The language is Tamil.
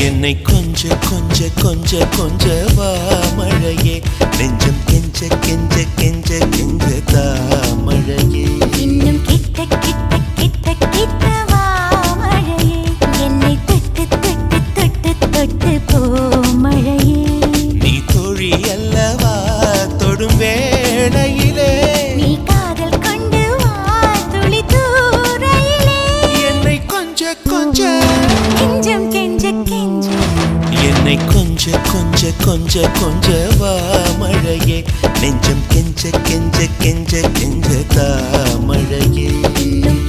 என்னை கொஞ்ச கொஞ்ச கொஞ்ச கொஞ்ச வா மழையே நெஞ்சம் கெஞ்ச கெஞ்ச கெஞ்ச கெஞ்ச தா மழையே இன்னும் கிட்ட கிட்ட கிட்ட கிட்ட வா மழையே என்னை தொட்டு தொட்டு தொட்டு தொட்டு போ மழையே நீ தோழி அல்லவா தொடும் வேளையிலே நீ காதல் கொண்டு வா துளி தூரையிலே என்னை கொஞ்ச கொஞ்ச கெஞ்சம் கெஞ்ச கெஞ்ச என்னை கொஞ்ச கொஞ்ச கொஞ்ச கொஞ்ச வா மழையே நெஞ்சம் கெஞ்ச கெஞ்ச கெஞ்ச கெஞ்ச தா மழையே இன்னும்